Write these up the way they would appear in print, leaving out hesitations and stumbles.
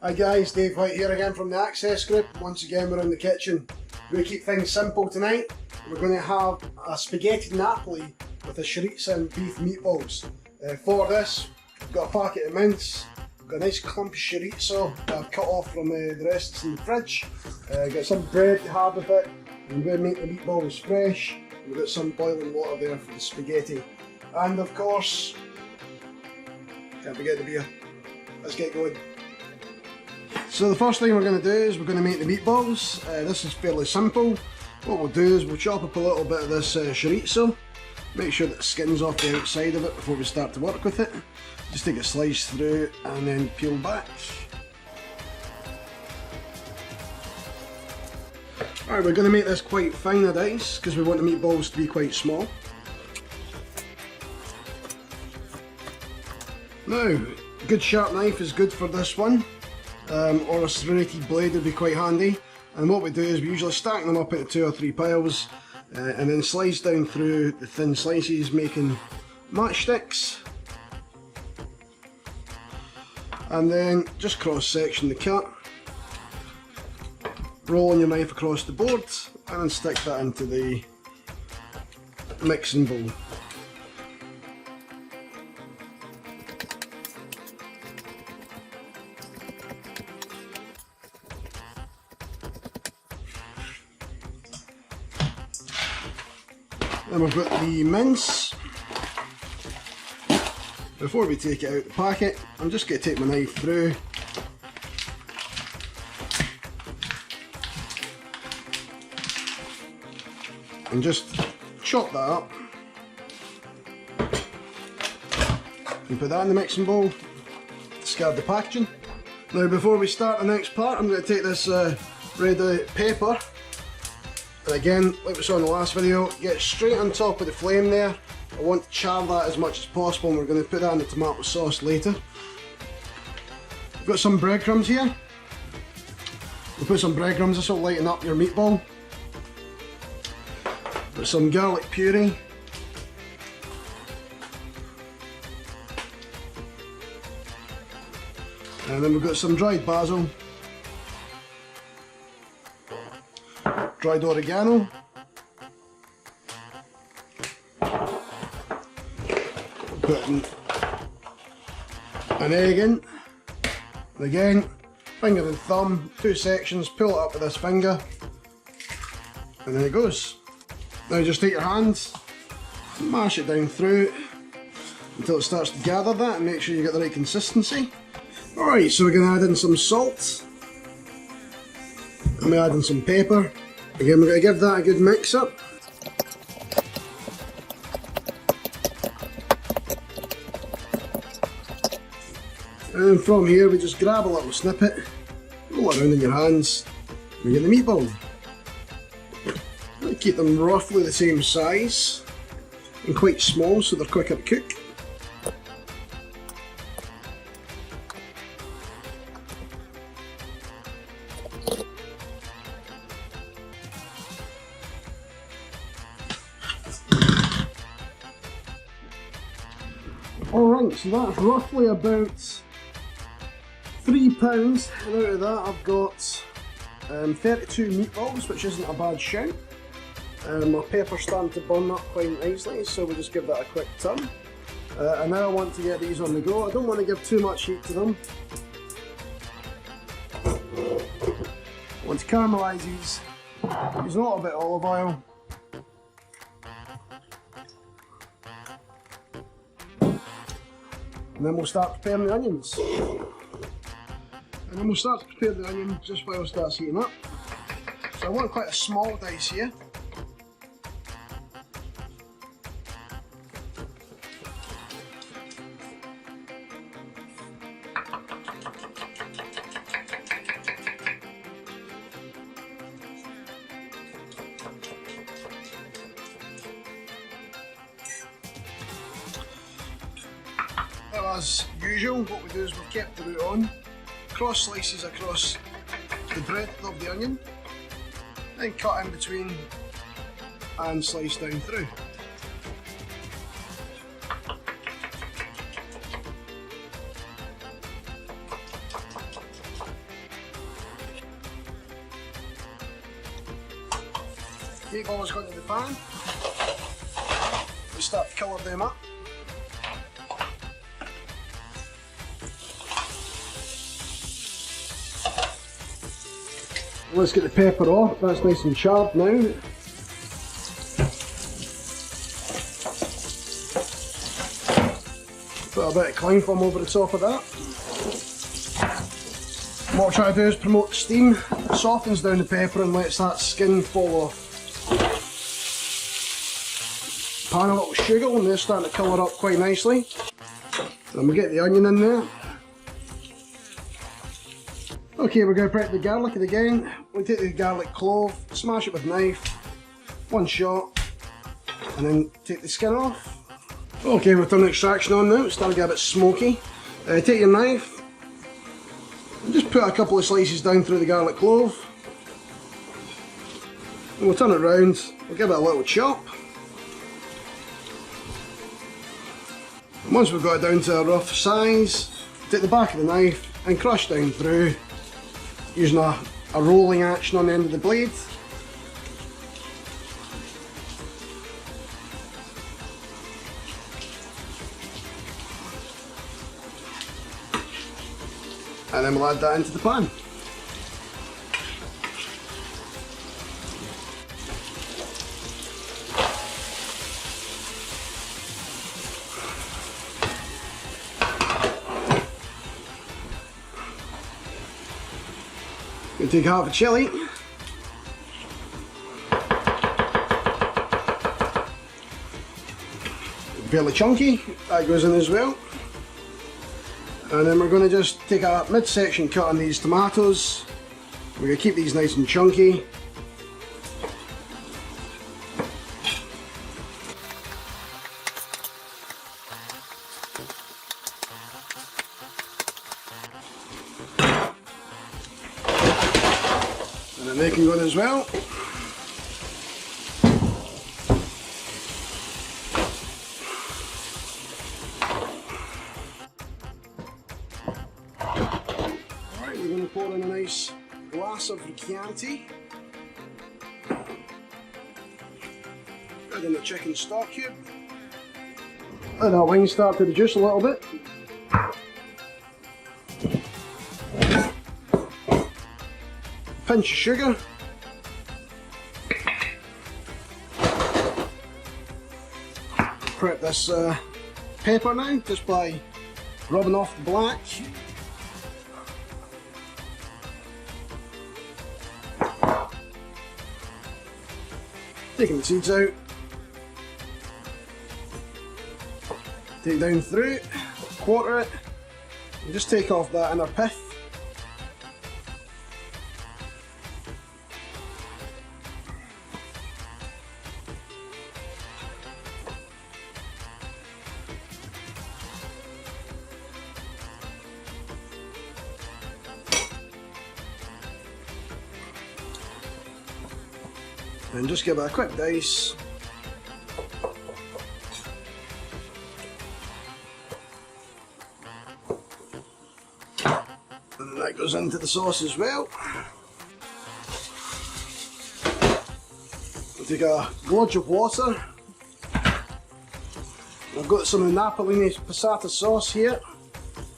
Hi guys, Dave White here again from the Access Group. Once again we're in the kitchen. We're going to keep things simple tonight. We're going to have a spaghetti Napoli with a chorizo and beef meatballs. For this, we've got a packet of mince, we've got a nice clump of chorizo that I've cut off from the rest that's in the fridge. Got some bread to have with it. I'm going to make the meatballs fresh. We've got some boiling water there for the spaghetti. And of course, can't forget the beer. Let's get going. So the first thing we're going to do is we're going to make the meatballs. This is fairly simple. What we'll do is we'll chop up a little bit of this chorizo. Make sure that the skin's off the outside of it before we start to work with it. Just take a slice through and then peel back. Alright, we're going to make this quite fine a dice because we want the meatballs to be quite small. Now, a good sharp knife is good for this one. Or a serrated blade would be quite handy. And what we do is we usually stack them up into 2 or 3 piles and then slice down through the thin slices, making matchsticks. And then just cross section the cut, rolling your knife across the board and then stick that into the mixing bowl. Then we've got the mince. Before we take it out of the packet, I'm just going to take my knife through and just chop that up and put that in the mixing bowl, discard the packaging. Now before we start the next part, I'm going to take this red pepper. And again, like we saw in the last video, get straight on top of the flame there. I want to char that as much as possible, and we're going to put that in the tomato sauce later. We've got some breadcrumbs here. We'll put some breadcrumbs, this will lighten up your meatball. Got some garlic puree. And then we've got some dried basil. Dried oregano, putting an egg in, and again, finger and thumb, 2 sections, pull it up with this finger, and there it goes. Now just take your hand, mash it down through until it starts to gather that, and make sure you get the right consistency. Alright, so we're going to add in some salt, and we add in some pepper. Again, we're going to give that a good mix up. And from here we just grab a little snippet, roll it around in your hands, and we get the meatball. Keep them roughly the same size and quite small so they're quicker to cook. Alright, so that's roughly about £3, and out of that I've got 32 meatballs, which isn't a bad shout. My pepper's starting to burn up quite nicely, so we'll just give that a quick turn. And now I want to get these on the go. I don't want to give too much heat to them. I want to caramelise these. Use a little bit of olive oil. And then we'll start preparing the onions. And then we'll start to prepare the onion just while it starts heating up. So I want quite a small dice here. As usual, what we do is we've kept the root on, cross slices across the breadth of the onion, then cut in between and slice down through. Meatballs go into the pan. We start to colour them up. Let's get the pepper off, that's nice and sharp now. Put a bit of cling film over the top of that. What I try to do is promote steam. It softens down the pepper and lets that skin fall off. Pan a little sugar and they're starting to colour up quite nicely. And we get the onion in there. Okay, we're going to prep the garlic again. We take the garlic clove, smash it with a knife, one shot, and then take the skin off. Okay, we've done the extraction on now, it's starting to get a bit smoky. Take your knife, and just put a couple of slices down through the garlic clove. And we'll turn it round, we'll give it a little chop. And once we've got it down to a rough size, take the back of the knife and crush down through, using a rolling action on the end of the blade. And then we'll add that into the pan. We'll take half a chilli. Fairly chunky, that goes in as well. And then we're going to just take a mid-section cut on these tomatoes. We're going to keep these nice and chunky. And then they can go in as well. Alright, we're going to pour in a nice glass of Chianti. Add in the chicken stock cube. Let that wing start to reduce a little bit. Pinch of sugar. Prep this pepper now just by rubbing off the black. Taking the seeds out. Take down through it, quarter it, and just take off that inner pith. And just give it a quick dice. And that goes into the sauce as well. We'll take a gludge of water. I've got some of the Napoli passata sauce here.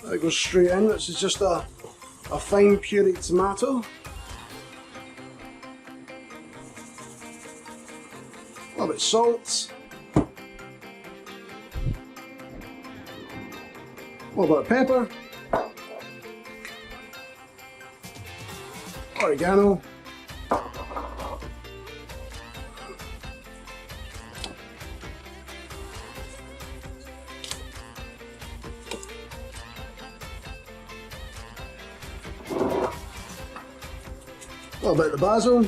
That goes straight in. This is just a fine pureed tomato. A little bit of salt, a little bit of pepper, oregano, a little bit of the basil.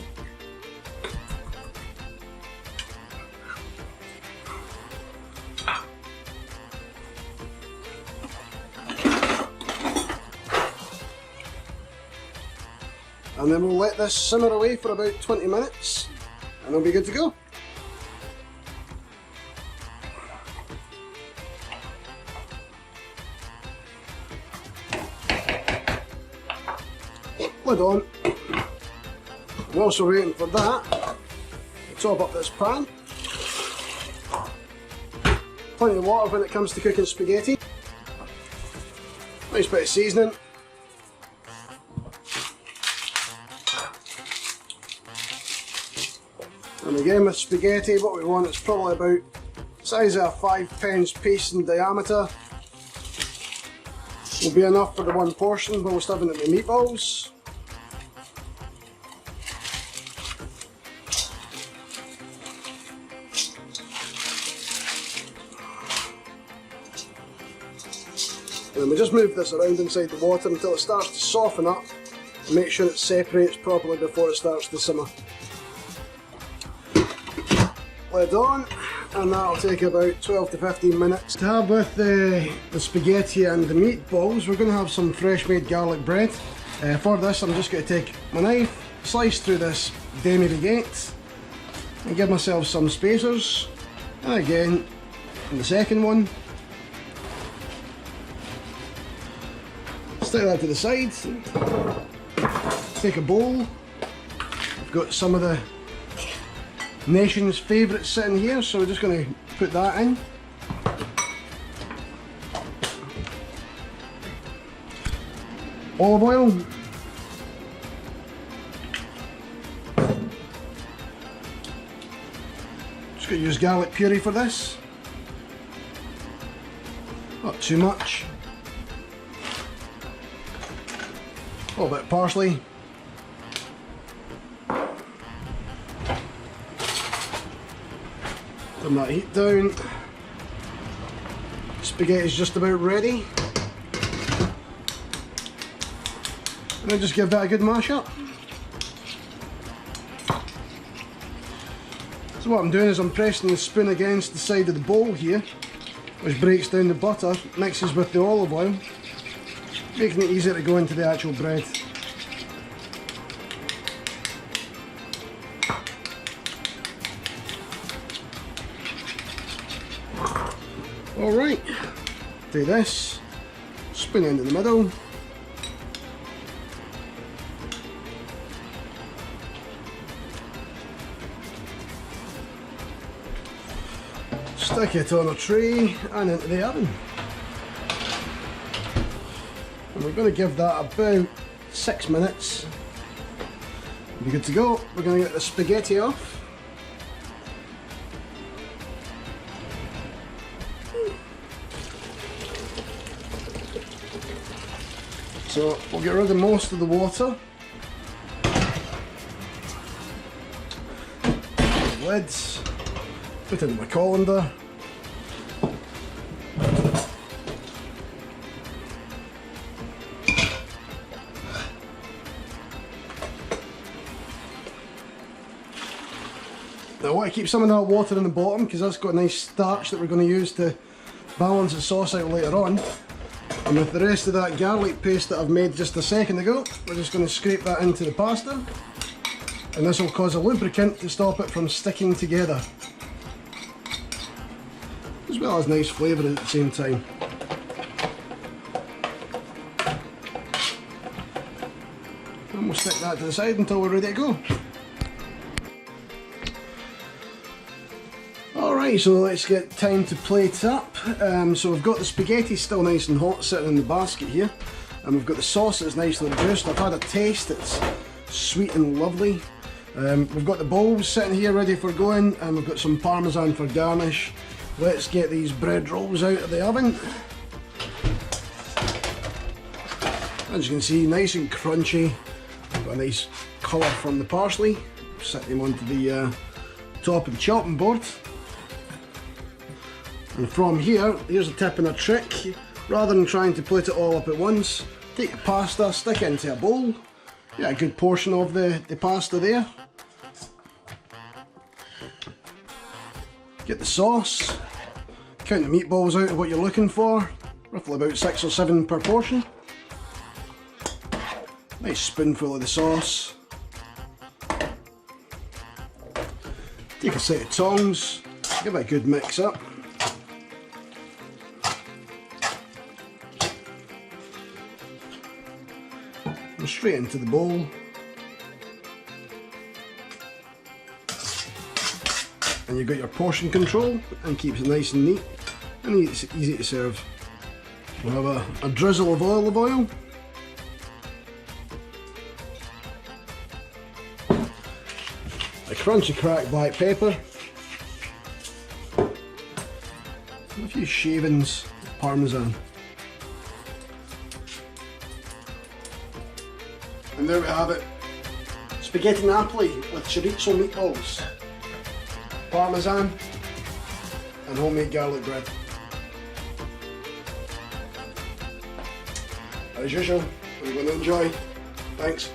And then we'll let this simmer away for about 20 minutes and it'll be good to go. Lid on. Whilst we're waiting for that, top up this pan. Plenty of water when it comes to cooking spaghetti. Nice bit of seasoning. And again with spaghetti, what we want is probably about the size of a 5-pence piece in diameter. Will be enough for the one portion while we're stuffing it with meatballs. And then we just move this around inside the water until it starts to soften up and make sure it separates properly before it starts to simmer. Lid on, and that'll take about 12 to 15 minutes. To have with the spaghetti and the meatballs, we're going to have some fresh made garlic bread. For this I'm just going to take my knife, slice through this demi baguette and give myself some spacers, and again in the second one. Stick that to the side. Take a bowl. I've got some of the nation's favourites sitting here, so we're just going to put that in. Olive oil. Just going to use garlic puree for this. Not too much. A little bit of parsley. Turn that heat down. Spaghetti's just about ready. And then just give that a good mash up. So what I'm doing is I'm pressing the spoon against the side of the bowl here, which breaks down the butter, mixes with the olive oil, making it easier to go into the actual bread. Alright, do this, spoon into the middle. Stick it on a tray and into the oven. And we're going to give that about 6 minutes. Be good to go. We're going to get the spaghetti off. So we'll get rid of most of the water. Lids. Put in my colander. Now I want to keep some of that water in the bottom because that's got a nice starch that we're going to use to balance the sauce out later on. And with the rest of that garlic paste that I've made just a second ago, we're just going to scrape that into the pasta. And this will cause a lubricant to stop it from sticking together. As well as nice flavour at the same time. And we'll stick that to the side until we're ready to go. Alright, so let's get time to plate up. So we've got the spaghetti still nice and hot sitting in the basket here. And we've got the sauce that's nicely reduced. I've had a taste, it's sweet and lovely. We've got the bowls sitting here ready for going, and we've got some parmesan for garnish. Let's get these bread rolls out of the oven. As you can see, nice and crunchy. Got a nice colour from the parsley. Set them onto the top of the chopping board. And from here, here's a tip and a trick. Rather than trying to plate it all up at once, take the pasta, stick it into a bowl. Get a good portion of the pasta there. Get the sauce. Count the meatballs out of what you're looking for. Roughly about 6 or 7 per portion. Nice spoonful of the sauce. Take a set of tongs. Give it a good mix up. And straight into the bowl. And you've got your portion control and keeps it nice and neat and easy to serve. We'll have a drizzle of olive oil. A crunchy cracked black pepper. And a few shavings of parmesan. And there we have it. Spaghetti Napoli with chorizo meatballs, parmesan and homemade garlic bread. As usual, I'm going to enjoy. Thanks.